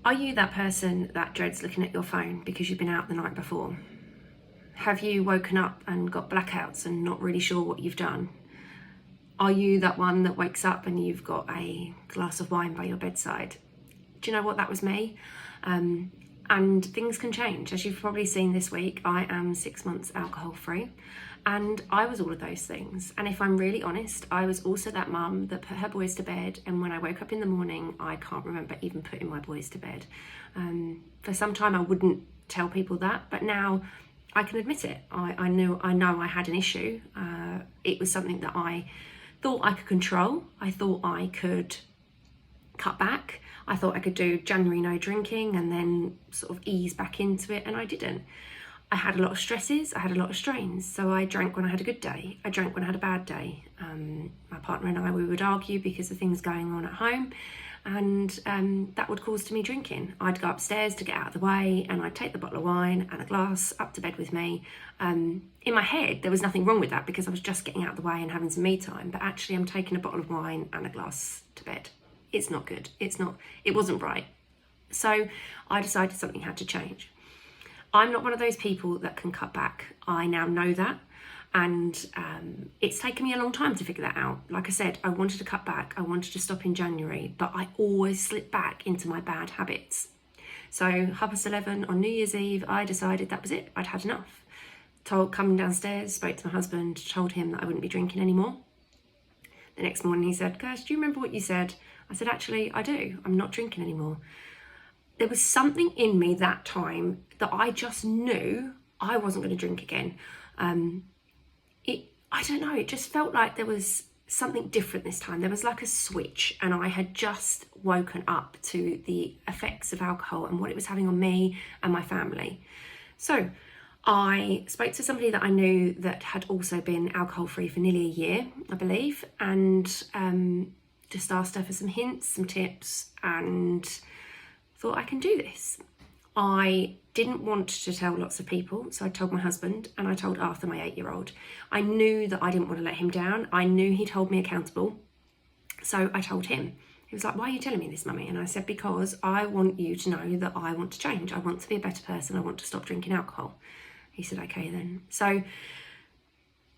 Are you that person that dreads looking at your phone because you've been out the night before? Have you woken up and got blackouts and not really sure what you've done? Are you that one that wakes up and you've got a glass of wine by your bedside? Do you know what? That was me. And things can change. As you've probably seen this week, I am 6 months alcohol free, and I was all of those things. And if I'm really honest, I was also that mum that put her boys to bed, and when I woke up in the morning, I can't remember even putting my boys to bed. For some time I wouldn't tell people that, but now I can admit it. I know I had an issue. It was something that I thought I could control. I thought I could cut back. I thought I could do January no drinking and then sort of ease back into it, and I didn't. I had a lot of stresses, I had a lot of strains, so I drank when I had a good day, I drank when I had a bad day. My partner and I, we would argue because of things going on at home, and that would cause me drinking. I'd go upstairs to get out of the way, and I'd take the bottle of wine and a glass up to bed with me. In my head, there was nothing wrong with that because I was just getting out of the way and having some me time, but actually I'm taking a bottle of wine and a glass to bed. It's not good. It wasn't right. So I decided something had to change. I'm not one of those people that can cut back. I now know that. And it's taken me a long time to figure that out. Like I said, I wanted to cut back. I wanted to stop in January, but I always slip back into my bad habits. So 11:30 on New Year's Eve, I decided that was it. I'd had enough. Coming downstairs, spoke to my husband, told him that I wouldn't be drinking anymore. The next morning he said, "Kirst, do you remember what you said?" I said, "Actually, I do. I'm not drinking anymore." There was something in me that time that I just knew I wasn't going to drink again. I don't know, it just felt like there was something different this time. There was like a switch, and I had just woken up to the effects of alcohol and what it was having on me and my family. So I spoke to somebody that I knew that had also been alcohol-free for nearly a year, I believe, and just asked her for some hints, some tips, and thought I can do this. I didn't want to tell lots of people, so I told my husband and I told Arthur, my 8-year-old. I knew that I didn't want to let him down. I knew he'd hold me accountable, so I told him. He was like, "Why are you telling me this, Mummy?" And I said, "Because I want you to know that I want to change. I want to be a better person. I want to stop drinking alcohol." He said, "Okay then." So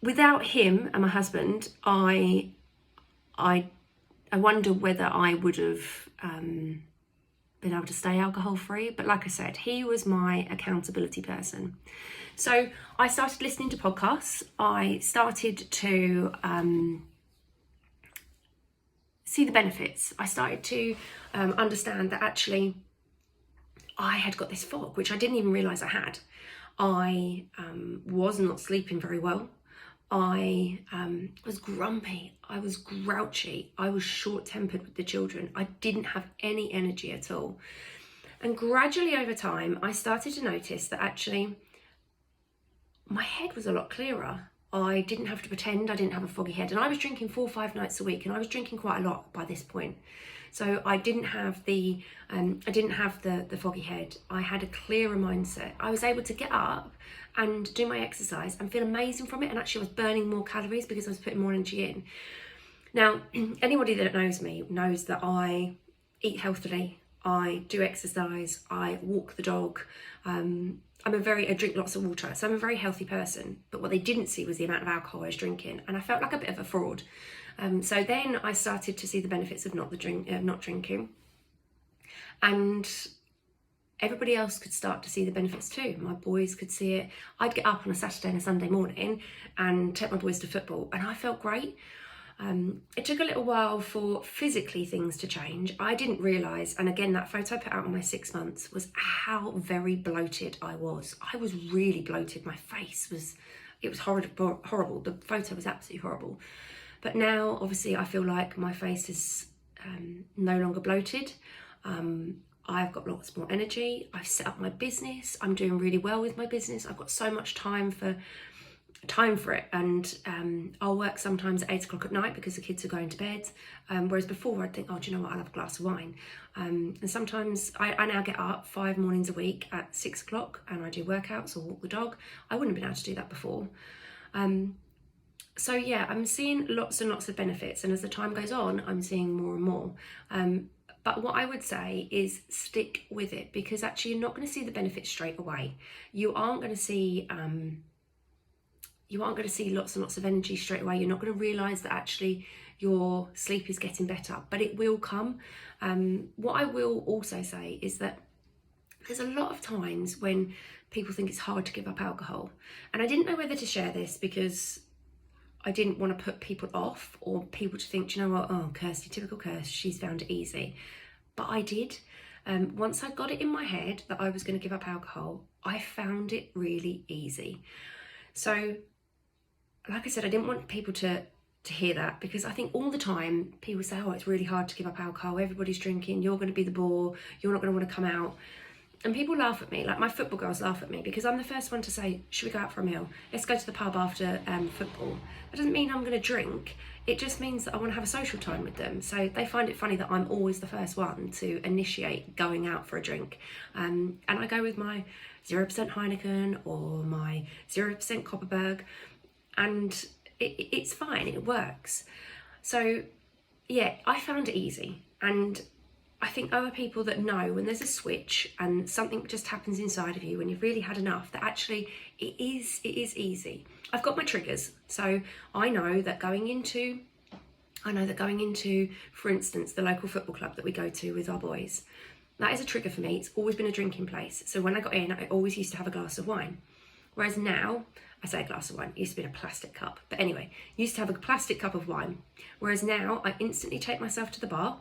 without him and my husband, I wonder whether I would have been able to stay alcohol free. But like I said, he was my accountability person. So I started listening to podcasts. I started to see the benefits. I started to understand that actually I had got this fog, which I didn't even realise I had. I was not sleeping very well. I was grumpy, I was grouchy, I was short-tempered with the children. I didn't have any energy at all. And gradually over time, I started to notice that actually my head was a lot clearer. I didn't have to pretend I didn't have a foggy head. And I was drinking 4 or 5 nights a week, and I was drinking quite a lot by this point. So I didn't have the foggy head. I had a clearer mindset. I was able to get up and do my exercise and feel amazing from it, and actually I was burning more calories because I was putting more energy in. Now, anybody that knows me knows that I eat healthily, I do exercise, I walk the dog, I drink lots of water, so I'm a very healthy person. But what they didn't see was the amount of alcohol I was drinking, and I felt like a bit of a fraud. So then I started to see the benefits of not drinking, and everybody else could start to see the benefits too. My boys could see it. I'd get up on a Saturday and a Sunday morning and take my boys to football, and I felt great. It took a little while for physically things to change. I didn't realise, and again, that photo I put out on my 6 months was how very bloated I was. I was really bloated. My face was horrible. The photo was absolutely horrible. But now, obviously, I feel like my face is no longer bloated. I've got lots more energy. I've set up my business. I'm doing really well with my business. I've got so much time for it, and I'll work sometimes at 8 o'clock at night because the kids are going to bed, whereas before I'd think, oh, do you know what, I'll have a glass of wine, and sometimes I now get up 5 mornings a week at 6 o'clock and I do workouts or walk the dog. I wouldn't have been able to do that before. So yeah, I'm seeing lots and lots of benefits, and as the time goes on, I'm seeing more and more. But what I would say is stick with it, because actually you're not going to see the benefits straight away. You aren't going to see lots and lots of energy straight away. You're not going to realise that actually your sleep is getting better, but it will come. What I will also say is that there's a lot of times when people think it's hard to give up alcohol. And I didn't know whether to share this because I didn't want to put people off or people to think, you know what, oh, Kirsty, typical Kirsty, she's found it easy. But I did. Once I got it in my head that I was going to give up alcohol, I found it really easy. So, like I said, I didn't want people to hear that, because I think all the time people say, oh, it's really hard to give up alcohol, everybody's drinking, you're going to be the bore, you're not going to want to come out. And people laugh at me, like my football girls laugh at me, because I'm the first one to say, should we go out for a meal? Let's go to the pub after football. That doesn't mean I'm going to drink. It just means that I want to have a social time with them. So they find it funny that I'm always the first one to initiate going out for a drink. And I go with my 0% Heineken or my 0% Copperberg, and it's fine, it works. So yeah, I found it easy. And I think other people that know when there's a switch and something just happens inside of you when you've really had enough, that actually it is easy. I've got my triggers. So I know that going into, for instance, the local football club that we go to with our boys, that is a trigger for me. It's always been a drinking place. So when I got in, I always used to have a glass of wine. Whereas now, I say a glass of wine, it used to be in a plastic cup. But anyway, used to have a plastic cup of wine. Whereas now, I instantly take myself to the bar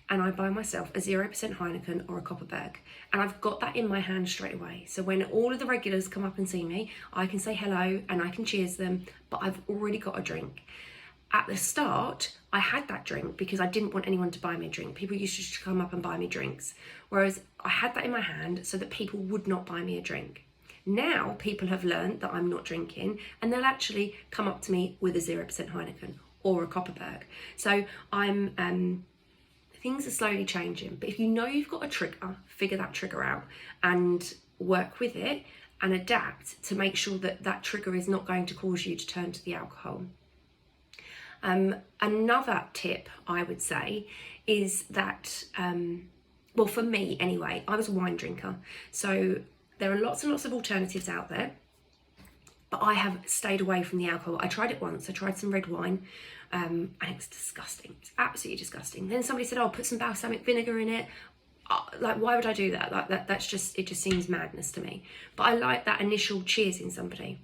and I buy myself a 0% Heineken or a Copperberg. And I've got that in my hand straight away. So when all of the regulars come up and see me, I can say hello and I can cheers them, but I've already got a drink. At the start, I had that drink because I didn't want anyone to buy me a drink. People used to just come up and buy me drinks. Whereas I had that in my hand so that people would not buy me a drink. Now people have learned that I'm not drinking and they'll actually come up to me with a 0% Heineken or a Copperberg. So things are slowly changing. But if you know you've got a trigger, figure that trigger out and work with it and adapt to make sure that that trigger is not going to cause you to turn to the alcohol. Another tip I would say is that, well, for me anyway, I was a wine drinker. So there are lots and lots of alternatives out there, but I have stayed away from the alcohol. I tried it once, I tried some red wine, and it was disgusting. It's absolutely disgusting. Then somebody said, oh, put some balsamic vinegar in it. Like, why would I do that? Like, it just seems madness to me. But I like that initial cheersing somebody.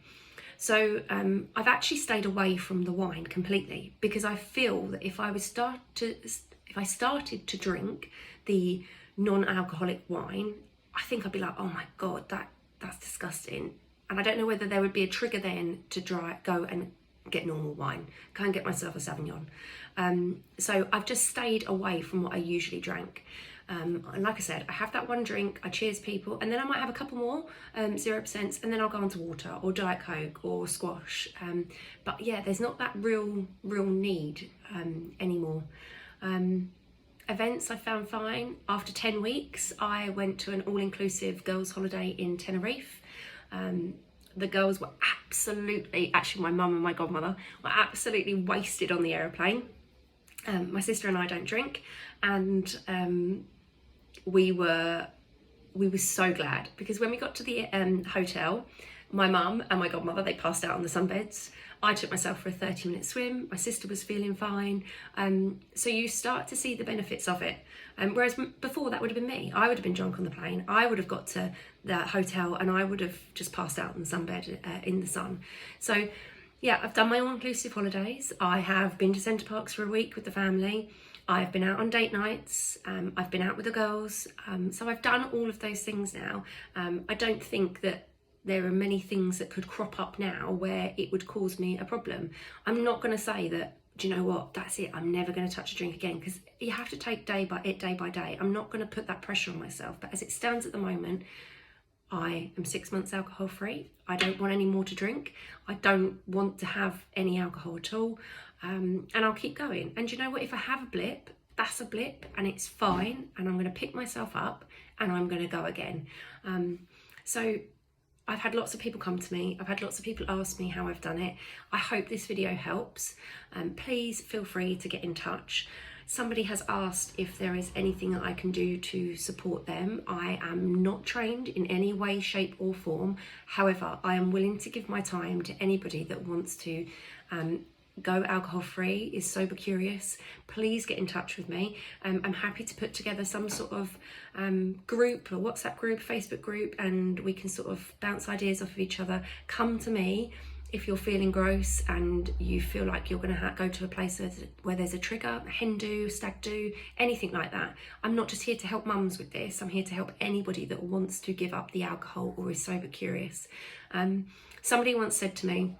So I've actually stayed away from the wine completely, because I feel that if I started to drink the non-alcoholic wine, I think I'd be like, oh my God, that's disgusting. And I don't know whether there would be a trigger then to go and get normal wine, go and get myself a Sauvignon. So I've just stayed away from what I usually drank. And like I said, I have that one drink, I cheers people, and then I might have a couple more 0%, and then I'll go on to water or Diet Coke or squash. But yeah, there's not that real need anymore. Events I found fine. After 10 weeks, I went to an all-inclusive girls' holiday in Tenerife. The girls were actually my mum and my godmother were absolutely wasted on the aeroplane. My sister and I don't drink, and we were so glad, because when we got to the hotel, my mum and my godmother, they passed out on the sunbeds. I took myself for a 30-minute swim. My sister was feeling fine. So you start to see the benefits of it. Whereas before, that would have been me. I would have been drunk on the plane. I would have got to the hotel and I would have just passed out on the sunbed in the sun. So yeah, I've done my all-inclusive holidays. I have been to Centre Parks for a week with the family. I've been out on date nights. I've been out with the girls. So I've done all of those things now. I don't think that there are many things that could crop up now where it would cause me a problem. I'm not going to say that, do you know what, that's it, I'm never going to touch a drink again, because you have to take day by day. I'm not going to put that pressure on myself. But as it stands at the moment, I am 6 months alcohol free. I don't want any more to drink. I don't want to have any alcohol at all. And I'll keep going. And you know what, if I have a blip, that's a blip and it's fine. And I'm going to pick myself up and I'm going to go again. So I've had lots of people come to me. I've had lots of people ask me how I've done it. I hope this video helps. Please feel free to get in touch. Somebody has asked if there is anything that I can do to support them. I am not trained in any way, shape or form. However, I am willing to give my time to anybody that wants to go alcohol free, is sober curious. Please get in touch with me. I'm happy to put together some sort of group, or WhatsApp group, Facebook group, and we can sort of bounce ideas off of each other. Come to me if you're feeling gross and you feel like you're going to go to a place where there's a trigger, a hen do, stag do, anything like that. I'm not just here to help mums with this, I'm here to help anybody that wants to give up the alcohol or is sober curious. Somebody once said to me,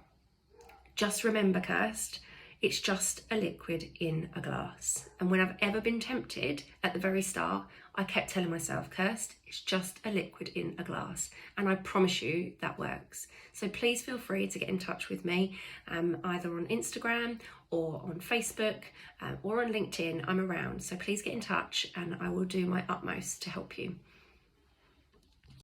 just remember, Kirst, it's just a liquid in a glass. And when I've ever been tempted at the very start, I kept telling myself, Kirst, it's just a liquid in a glass. And I promise you that works. So please feel free to get in touch with me, either on Instagram or on Facebook or on LinkedIn. I'm around. So please get in touch and I will do my utmost to help you.